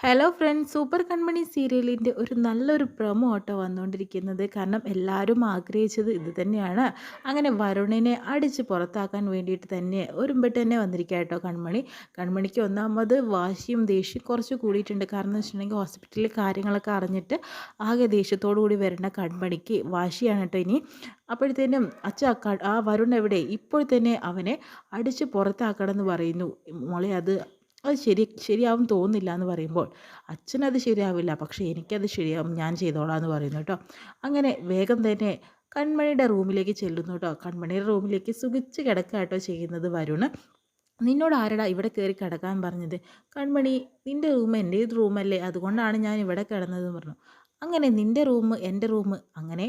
Hello friends, super കൺമണി സീരിയലിൻ്റെ ഒരു നല്ലൊരു പ്രൊമോ ആട്ടോ വന്നുകൊണ്ടിരിക്കുന്നത്. കാരണം എല്ലാവരും ആഗ്രഹിച്ചത് ഇത് തന്നെയാണ്. അങ്ങനെ വരുണിനെ അടിച്ച് പുറത്താക്കാൻ വേണ്ടിയിട്ട് തന്നെ ഒരുമ്പിട്ട് തന്നെ വന്നിരിക്കുക കേട്ടോ കൺമണി. കൺമണിക്ക് ഒന്നാമത് വാശിയും ദേഷ്യം കുറച്ച് കൂടിയിട്ടുണ്ട്. കാരണം എന്ന് വെച്ചിട്ടുണ്ടെങ്കിൽ ഹോസ്പിറ്റലിലെ കാര്യങ്ങളൊക്കെ അറിഞ്ഞിട്ട് ആകെ ദേഷ്യത്തോടു കൂടി വരുന്ന കൺമണിക്ക് വാശിയാണ് കേട്ടോ ഇനി. അപ്പോഴത്തേനും ആ വരുൺ എവിടെ, ഇപ്പോൾ തന്നെ അവനെ അടിച്ച് പുറത്താക്കണം എന്ന് പറയുന്നു. മോളെ അത് ശരിയാവും തോന്നുന്നില്ല എന്ന് പറയുമ്പോൾ അച്ഛനത് ശരിയാവില്ല, പക്ഷേ എനിക്കത് ശരിയാവും, ഞാൻ ചെയ്തോളാം എന്ന് പറയുന്നു കേട്ടോ. അങ്ങനെ വേഗം തന്നെ കൺമണിയുടെ റൂമിലേക്ക് ചെല്ലുന്നു കേട്ടോ. കൺമണിയുടെ റൂമിലേക്ക് സുഖിച്ച് കിടക്കുക കേട്ടോ ചെയ്യുന്നത് വരുണ്. നിന്നോട് ആരടാ ഇവിടെ കയറി കിടക്കാൻ പറഞ്ഞത്? കൺമണി, നിൻ്റെ റൂം എൻ്റെ റൂമല്ലേ, അതുകൊണ്ടാണ് ഞാൻ ഇവിടെ കിടന്നതെന്ന് പറഞ്ഞു. അങ്ങനെ നിൻ്റെ റൂം എൻ്റെ റൂം അങ്ങനെ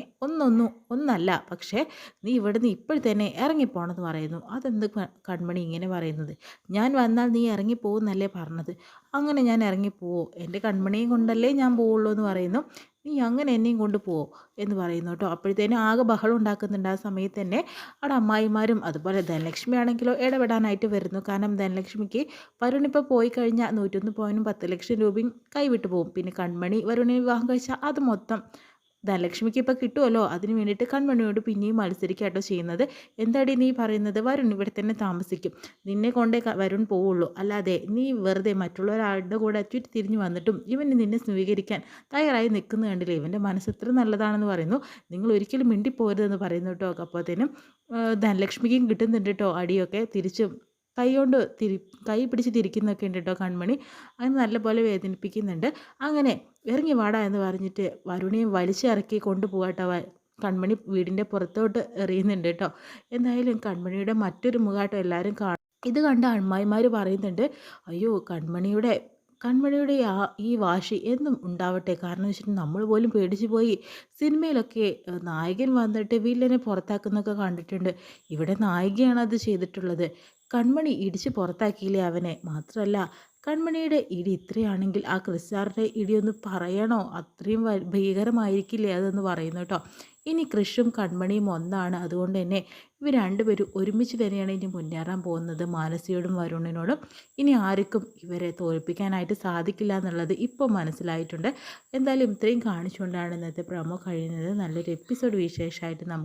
ഒന്നല്ല, പക്ഷേ നീ ഇവിടുന്ന് ഇപ്പോൾ തന്നെ ഇറങ്ങിപ്പോണമെന്ന് പറയുന്നു. അതെന്ത് കൺമണി ഇങ്ങനെ പറയുന്നത്? ഞാൻ വന്നാൽ നീ ഇറങ്ങിപ്പോകുന്നല്ലേ പറഞ്ഞത്? അങ്ങനെ ഞാൻ ഇറങ്ങിപ്പോവോ? എൻ്റെ കൺമണിയും കൊണ്ടല്ലേ ഞാൻ പോവുള്ളൂ എന്ന് പറയുന്നു. നീ അങ്ങനെ എന്നെയും കൊണ്ട് പോവോ എന്ന് പറയുന്നു കേട്ടോ. അപ്പോഴത്തേനും ആകെ ബഹളം ഉണ്ടാക്കുന്നുണ്ട്. ആ സമയത്ത് തന്നെ അവിടെ അമ്മായിമാരും അതുപോലെ ധനലക്ഷ്മി ആണെങ്കിലോ ഇടപെടാനായിട്ട് വരുന്നു. കാരണം ധനലക്ഷ്മിക്ക് വരുണിപ്പോൾ പോയി കഴിഞ്ഞാൽ 101 10 ലക്ഷം രൂപയും കൈവിട്ട് പോകും. പിന്നെ കൺമണി വരുണിനെ വിവാഹം കഴിച്ചാൽ അത് മൊത്തം ധനലക്ഷ്മിക്ക് ഇപ്പോൾ കിട്ടുമല്ലോ. അതിന് വേണ്ടിയിട്ട് കൺമണിയോട് പിന്നെയും മത്സരിക്കാട്ടോ ചെയ്യുന്നത്. എന്താടി നീ പറയുന്നത്? വരുൺ ഇവിടെ തന്നെ താമസിക്കും, നിന്നെ കൊണ്ടേ വരുൺ പോവുള്ളൂ, അല്ലാതെ നീ വെറുതെ മറ്റുള്ളവരാളുടെ കൂടെ ചുറ്റി തിരിഞ്ഞ് വന്നിട്ടും ഇവന് നിന്നെ സ്വീകരിക്കാൻ തയ്യാറായി നിൽക്കുന്ന കണ്ടില്ലേ, ഇവൻ്റെ മനസ്സ് എത്ര നല്ലതാണെന്ന് പറയുന്നു. നിങ്ങൾ ഒരിക്കലും മിണ്ടിപ്പോരുതെന്ന് പറയുന്നു കേട്ടോ. അപ്പോഴത്തേനും ധനലക്ഷ്മിക്കും കിട്ടുന്നുണ്ട് കേട്ടോ അടിയൊക്കെ തിരിച്ചും. കൈ കൊണ്ട് കൈ പിടിച്ച് തിരിക്കുന്നൊക്കെ ഉണ്ട് കേട്ടോ കൺമണി. അത് നല്ലപോലെ വേദനിപ്പിക്കുന്നുണ്ട്. അങ്ങനെ ഇറങ്ങി വാടാ എന്ന് പറഞ്ഞിട്ട് വരുണിയെ വലിച്ചിറക്കി കൊണ്ടുപോകാട്ടോ കൺമണി വീടിൻ്റെ പുറത്തോട്ട് എറിയുന്നുണ്ട് കേട്ടോ. എന്തായാലും കൺമണിയുടെ മറ്റൊരു മുഖാട്ടോ എല്ലാവരും കാണും. ഇത് കണ്ട അമ്മായിമാർ പറയുന്നുണ്ട്, അയ്യോ കൺമണിയുടെ ഈ വാശി എന്നും ഉണ്ടാവട്ടെ. കാരണം എന്ന് വെച്ചിട്ടുണ്ടെങ്കിൽ നമ്മൾ പോലും പേടിച്ചു പോയി. സിനിമയിലൊക്കെ നായകൻ വന്നിട്ട് വില്ലനെ പുറത്താക്കുന്നൊക്കെ കണ്ടിട്ടുണ്ട്. ഇവിടെ നായികയാണ് അത് ചെയ്തിട്ടുള്ളത്. കൺമണി ഇടിച്ച് പുറത്താക്കിയില്ലേ അവനെ? മാത്രമല്ല കൺമണിയുടെ ഇടി ഇത്രയാണെങ്കിൽ ആ ക്രിസ്റ്റാറിൻ്റെ ഇടിയൊന്ന് പറയണോ? അത്രയും ഭീകരമായിരിക്കില്ലേ അതെന്ന് പറയുന്നു കേട്ടോ. ഇനി കൃഷും കൺമണിയും ഒന്നാണ്, അതുകൊണ്ട് തന്നെ ഇവർ രണ്ടുപേരും ഒരുമിച്ച് തന്നെയാണ് ഇനി മുന്നേറാൻ പോകുന്നത്. മാനസിയോടും വരുണിനോടും ഇനി ആർക്കും ഇവരെ തോൽപ്പിക്കാനായിട്ട് സാധിക്കില്ല എന്നുള്ളത് ഇപ്പോൾ മനസ്സിലായിട്ടുണ്ട്. എന്തായാലും ഇത്രയും കാണിച്ചുകൊണ്ടാണ് ഇന്നത്തെ പ്രൊമോ കഴിയുന്നത്. നല്ലൊരു എപ്പിസോഡ് വിശേഷമായിട്ട് നമുക്ക്